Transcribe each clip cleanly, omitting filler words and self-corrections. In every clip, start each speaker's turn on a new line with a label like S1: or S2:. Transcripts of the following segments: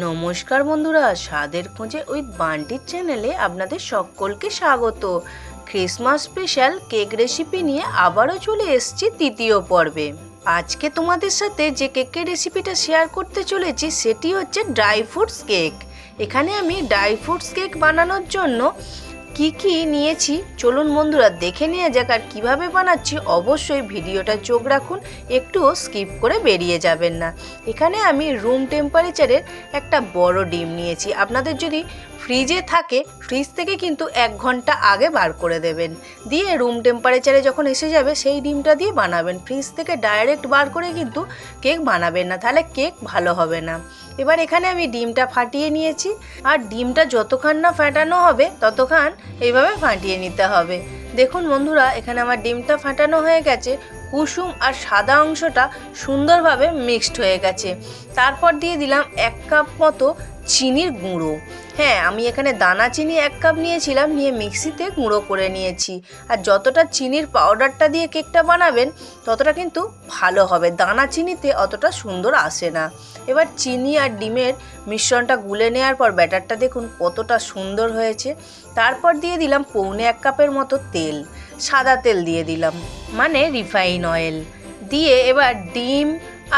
S1: নমস্কার বন্ধুরা, স্বাদের খোঁজে উইথ বান্টির চ্যানেলে আপনাদের সকলকে স্বাগত। ক্রিসমাস স্পেশাল কেক রেসিপি নিয়ে আবারও চলে এসেছি তৃতীয় পর্বে। আজকে তোমাদের সাথে যে কেকের রেসিপিটা শেয়ার করতে চলেছি সেটি হচ্ছে ড্রাই ফ্রুটস কেক। এখানে আমি ড্রাই ফ্রুটস কেক বানানোর জন্য কি নিয়েছি চলুন বন্ধুরা দেখে নেওয়া যাক। আর কীভাবে বানাচ্ছি অবশ্যই ভিডিওটা চোখ রাখুন, একটুও স্কিপ করে বেরিয়ে যাবেন না। এখানে আমি রুম টেম্পারেচারের একটা বড় ডিম নিয়েছি। আপনাদের যদি ফ্রিজে থাকে ফ্রিজ থেকে কিন্তু 1 ঘন্টা আগে বার করে দেবেন, দিয়ে রুম টেম্পারেচারে যখন এসে যাবে সেই ডিমটা দিয়ে বানাবেন। ফ্রিজ থেকে ডাইরেক্ট বার করে কিন্তু কেক বানাবেন না, তাহলে কেক ভালো হবে না। এবার এখানে আমি ডিমটা ফাটিয়ে নিয়েছি, আর ডিমটা যতক্ষণ না ফাটানো হবে ততক্ষণ এইভাবে ফাটিয়ে নিতে হবে। দেখুন বন্ধুরা, এখানে আমার ডিমটা ফাটানো হয়ে গেছে, কুসুম আর সাদা অংশটা সুন্দরভাবে মিক্সড হয়ে গেছে। তারপর দিয়ে দিলাম 1 কাপ মতো চিনির গুঁড়ো। হ্যাঁ, আমি এখানে দানা চিনি 1 কাপ নিয়েছিলাম, নিয়ে মিক্সিতে গুঁড়ো করে নিয়েছি। আর যতটা চিনির পাউডারটা দিয়ে কেকটা বানাবেন ততটা কিন্তু ভালো হবে, দানা চিনিতে অতটা সুন্দর আসে না। এবার চিনি আর ডিমের মিশ্রণটা গুলে নেওয়ার পর ব্যাটারটা দেখুন কতটা সুন্দর হয়েছে। তারপর দিয়ে দিলাম 1.25 কাপের মতো তেল, সাদা তেল দিয়ে দিলাম, মানে রিফাইন অয়েল। দিয়ে এবার ডিম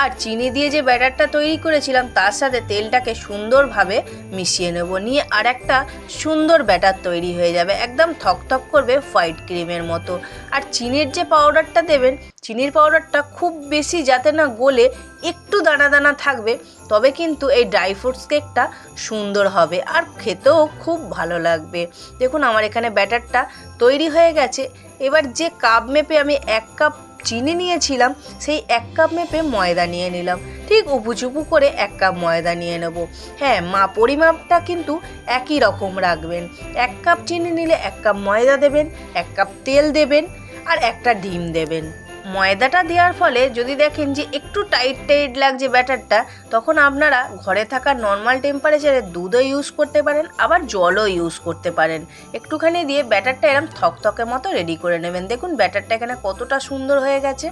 S1: আর চিনি দিয়ে যে ব্যাটারটা তৈরি করেছিলাম তার সাথে তেলটাকে সুন্দরভাবে মিশিয়ে নেব, নিয়ে আর একটা সুন্দর ব্যাটার তৈরি হয়ে যাবে, একদম থকথক করবে হোয়াইট ক্রিমের মতো। আর চিনির যে পাউডারটা দেবেন, চিনির পাউডারটা খুব বেশি যাতে না গলে একটু দানা দানা থাকবে, তবে কিন্তু এই ড্রাই ফ্রুটস কেকটা সুন্দর হবে আর খেতেও খুব ভালো লাগবে। দেখুন আমার এখানে ব্যাটারটা তৈরি হয়ে গেছে। এবার যে কাপ মেপে আমি 1 কাপ চিনি নিয়েছিলাম সেই 1 কাপ মেপে ময়দা নিয়ে নিলাম, ঠিক উপুচুপু করে 1 কাপ ময়দা নিয়ে নেব। হ্যাঁ, পরিমাপটা কিন্তু একই রকম রাখবেন। 1 কাপ চিনি নিলে 1 কাপ ময়দা দেবেন, 1 কাপ তেল দেবেন আর একটা ডিম দেবেন। ময়দাটা দেওয়ার ফলে যদি দেখেন যে একটু টাইট লাগছে ব্যাটারটা, তখন আপনারা ঘরে থাকা নর্মাল টেম্পারেচারে দুধও ইউজ করতে পারেন, আবার জলও ইউজ করতে পারেন। একটুখানি দিয়ে ব্যাটারটা এরকম থকথকে মতো রেডি করে নেবেন। দেখুন ব্যাটারটা এখানে কতটা সুন্দর হয়ে গেছে।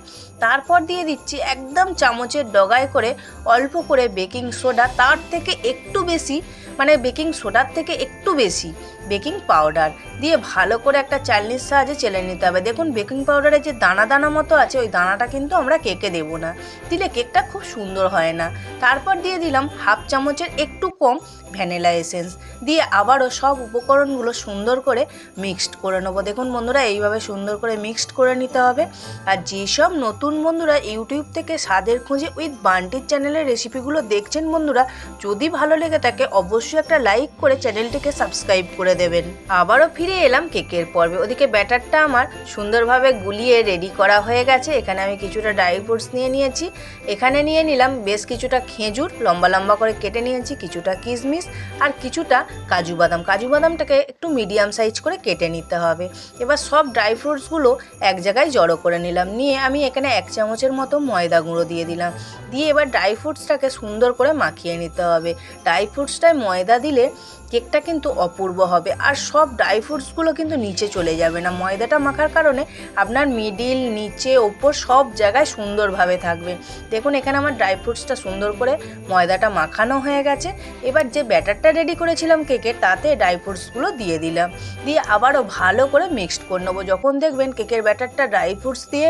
S1: তারপর দিয়ে দিচ্ছি একদম চামচের ডগায় করে অল্প করে বেকিং সোডা, তার থেকে একটু বেশি, মানে বেকিং সোডার থেকে একটু বেশি বেকিং পাউডার দিয়ে ভালো করে একটা চালনির সাহায্যে চেলে নিতে হবে। দেখুন বেকিং পাউডারের যে দানা দানা মতো আছে ওই দানাটা কিন্তু আমরা কেকে দেবো না, দিলে কেকটা খুব সুন্দর হয় না। তারপর দিয়ে দিলাম 1/2 চামচের একটু কম ভ্যানিলা এসেন্স, দিয়ে আবারও সব উপকরণগুলো সুন্দর করে মিক্সড করে নেবো। দেখুন বন্ধুরা এইভাবে সুন্দর করে মিক্সড করে নিতে হবে। আর যেসব নতুন বন্ধুরা ইউটিউব থেকে স্বাদের খোঁজে উইথ বান্টির চ্যানেলের রেসিপিগুলো দেখছেন বন্ধুরা, যদি ভালো লেগে থাকে অবশ্যই একটা লাইক করে চ্যানেলটিকে সাবস্ক্রাইব করে দেবেন। আবারও ফিরে এলাম কেকের পর্বে। ওদিকে ব্যাটারটা আমার সুন্দরভাবে গুলিয়ে রেডি করা হয়ে গেছে। এখানে আমি কিছুটা ড্রাই ফ্রুটস নিয়ে নিয়েছি। এখানে নিয়ে নিলাম বেশ কিছুটা খেজুর লম্বা লম্বা করে কেটে নিয়েছি, কিছুটা কিশমিশ আর কিছুটা কাজু বাদাম। কাজু বাদামটাকে একটু মিডিয়াম সাইজ করে কেটে নিতে হবে। এবার সব ড্রাই ফ্রুটসগুলো এক জায়গায় জড়ো করে নিলাম, নিয়ে আমি এখানে 1 চামচের মতো ময়দা গুঁড়ো দিয়ে দিলাম। দিয়ে এবার ড্রাই ফ্রুটসটাকে সুন্দর করে মাখিয়ে নিতে হবে। ড্রাই ফ্রুটসটায় ময়দা দিলে কেকটা কিন্তু অপূর্ব হবে, আর সব ড্রাই ফ্রুটসগুলো কিন্তু নিচে চলে যাবে না। ময়দাটা মাখার কারণে আপনার মিডিল, নিচে, ওপর সব জায়গায় সুন্দরভাবে থাকবে। দেখুন এখানে আমার ড্রাই ফ্রুটসটা সুন্দর করে ময়দাটা মাখানো হয়ে গেছে। এবার যে ব্যাটারটা রেডি করেছিলাম কেকের তাতে ড্রাই ফ্রুটসগুলো দিয়ে দিলাম, দিয়ে আবারও ভালো করে মিক্সড করে নেবো। যখন দেখবেন কেকের ব্যাটারটা ড্রাই ফ্রুটস দিয়ে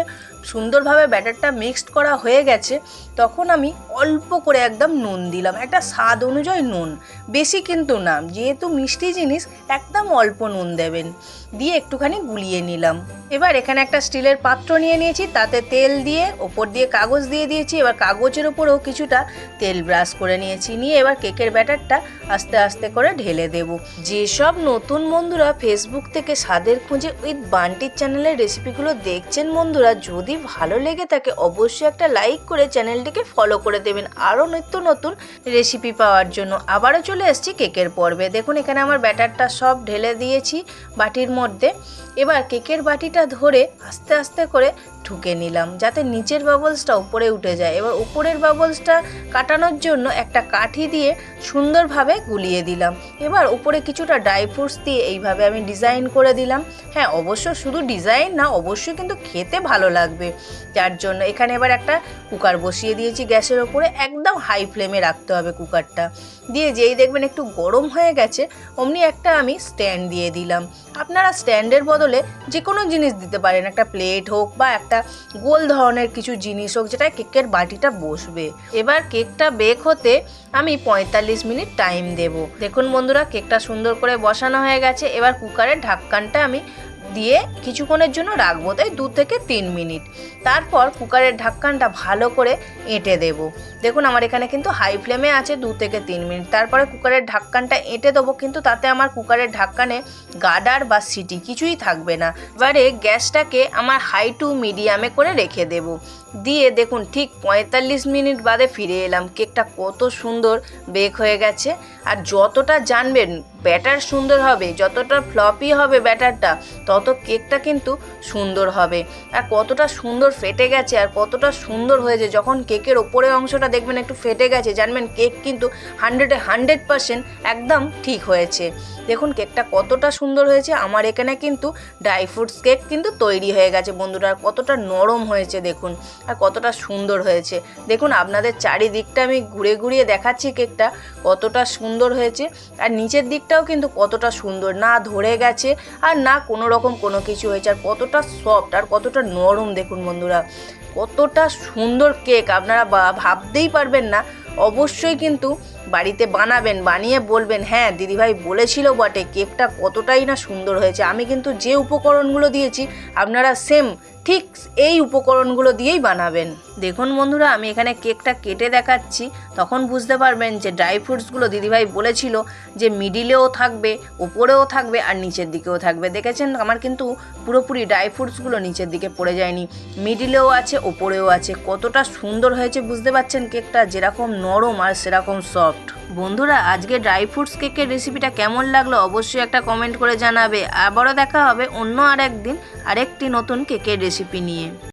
S1: সুন্দরভাবে ব্যাটারটা মিক্সড করা হয়ে গেছে, তখন আমি অল্প করে একদম নুন দিলাম, একটা স্বাদ অনুযায়ী নুন, বেশি কিন্তু না, যেহেতু মিষ্টি জিনিস একদম অল্প নুন দেবেন। দিয়ে একটুখানি গুলিয়ে নিলাম। এবার এখানে একটা স্টিলের পাত্র নিয়ে নিয়েছি, তাতে তেল দিয়ে ওপর দিয়ে কাগজ দিয়ে দিয়েছি। এবার কাগজের ওপরেও কিছুটা তেল ব্রাশ করে নিয়েছি, নিয়ে এবার কেকের ব্যাটারটা আস্তে আস্তে করে ঢেলে দেব। যেসব নতুন বন্ধুরা ফেসবুক থেকে স্বাদের খোঁজে উইথ বান্টির চ্যানেলের রেসিপিগুলো দেখছেন বন্ধুরা, যদি ভালো লেগে থাকে অবশ্যই একটা লাইক করে চ্যানেলটিকে ফলো করে দেবেন আরও নিত্য নতুন রেসিপি পাওয়ার জন্য। আবারও চলে এসেছি কেকের পর্বে। দেখুন এখানে আমার ব্যাটারটা সব ঢেলে দিয়েছি বাটির মধ্যে। এবার কেকের বাটিটা ধরে আস্তে আস্তে করে ঠুকে নিলাম, যাতে নিচের বাবলসটা উপরে উঠে যায়। এবার উপরের বাবলসটা কাটানোর জন্য একটা কাঠি দিয়ে সুন্দরভাবে গুলিয়ে দিলাম। এবার উপরে কিছুটা ড্রাই ফ্রুটস দিয়ে এইভাবে আমি ডিজাইন করে দিলাম। হ্যাঁ, অবশ্য শুধু ডিজাইন না, অবশ্যই কিন্তু খেতে ভালো লাগবে। যার জন্য এখানে এবার একটা কুকার বসিয়ে দিয়েছি গ্যাসের ওপরে, একদম হাই ফ্লেমে রাখতে হবে কুকারটা। দিয়ে যেই দেখবেন একটু গরম হয়ে গেছে অমনি একটা আমি স্ট্যান্ড দিয়ে দিলাম। আপনারা স্ট্যান্ডের বদলে যে কোনো জিনিস দিতে পারেন, একটা প্লেট হোক বা একটা গোল ধরনের কিছু জিনিস হোক যেটা কেকের বাটিটা বসবে। এবার কেকটা বেক হতে আমি 45 মিনিট টাইম দেব। দেখুন বন্ধুরা, কেকটা সুন্দর করে বসানো হয়ে গেছে। এবার কুকারের ঢাক্কানটা আমি দিয়ে কিছুক্ষণের জন্য রাখবো, তাই 2 থেকে 3 মিনিট। তারপর কুকারের ঢাক্কানটা ভালো করে এঁটে দেব। দেখুন আমার এখানে কিন্তু হাই ফ্লেমে আছে 2 থেকে 3 মিনিট। তারপরে কুকারের ঢাক্কানটা এঁটে দেবো, কিন্তু তাতে আমার কুকারের ঢাক্কানে গার্ডার বা সিটি কিছুই থাকবে না। এবারে গ্যাসটাকে আমার হাই টু মিডিয়ামে করে রেখে দেব। দিয়ে দেখুন ঠিক 45 মিনিট বাদে ফিরে এলাম। কেকটা কত সুন্দর বেক হয়ে গেছে। আর যতটা জানবেন ব্যাটার সুন্দর হবে, যতটা ফ্লপি হবে ব্যাটারটা, তত কেকটা কিন্তু সুন্দর হবে। আর কতটা সুন্দর ফেটে গেছে আর কতটা সুন্দর হয়েছে। যখন কেকের ওপরের অংশটা দেখবেন একটু ফেটে গেছে, জানবেন কেক কিন্তু 100% একদম ঠিক হয়েছে। দেখুন কেকটা কতটা সুন্দর হয়েছে। আমার এখানে কিন্তু ড্রাই ফ্রুটস কেক কিন্তু তৈরি হয়ে গেছে বন্ধুরা। আর কতটা নরম হয়েছে দেখুন, আর কতটা সুন্দর হয়েছে। দেখুন আপনাদের চারিদিকটা আমি ঘুরে ঘুরিয়ে দেখাচ্ছি কেকটা কতটা সুন্দর হয়েছে। আর নিচের দিকটাও কিন্তু কতটা সুন্দর, না ধরে গেছে আর না কোনো রকম কোনো কিছু হয়েছে। আর কতটা সফট আর কতটা নরম দেখুন বন্ধুরা, কতটা সুন্দর কেক আপনারা ভাবতেই পারবেন না। অবশ্যই কিন্তু বাড়িতে বানাবেন, বানিয়ে বলবেন হ্যাঁ দিদিভাই বলেছিল বটে কেকটা কতটাই না সুন্দর হয়েছে। আমি কিন্তু যে উপকরণগুলো দিয়েছি আপনারা সেম ঠিক এই উপকরণগুলো দিয়েই বানাবেন। দেখুন বন্ধুরা, আমি এখানে কেকটা কেটে দেখাচ্ছি, তখন বুঝতে পারবেন যে ড্রাই ফ্রুটসগুলো দিদিভাই বলেছিল যে মিডিলেও থাকবে, ওপরেও থাকবে আর নিচের দিকেও থাকবে। দেখেছেন আমার কিন্তু পুরোপুরি ড্রাই ফ্রুটসগুলো নিচের দিকে পড়ে যায়নি, মিডিলেও আছে ওপরেও আছে। কতটা সুন্দর হয়েছে বুঝতে পারছেন কেকটা, যেরকম নরম আর সেরকম সফট। বন্ধুরা আজকে ড্রাই ফ্রুটস কেকের রেসিপিটা কেমন লাগলো অবশ্যই একটা কমেন্ট করে জানাবে। আবারও দেখা হবে অন্য আরেকদিন আরেকটি নতুন কেকের রেসিপি নিয়ে।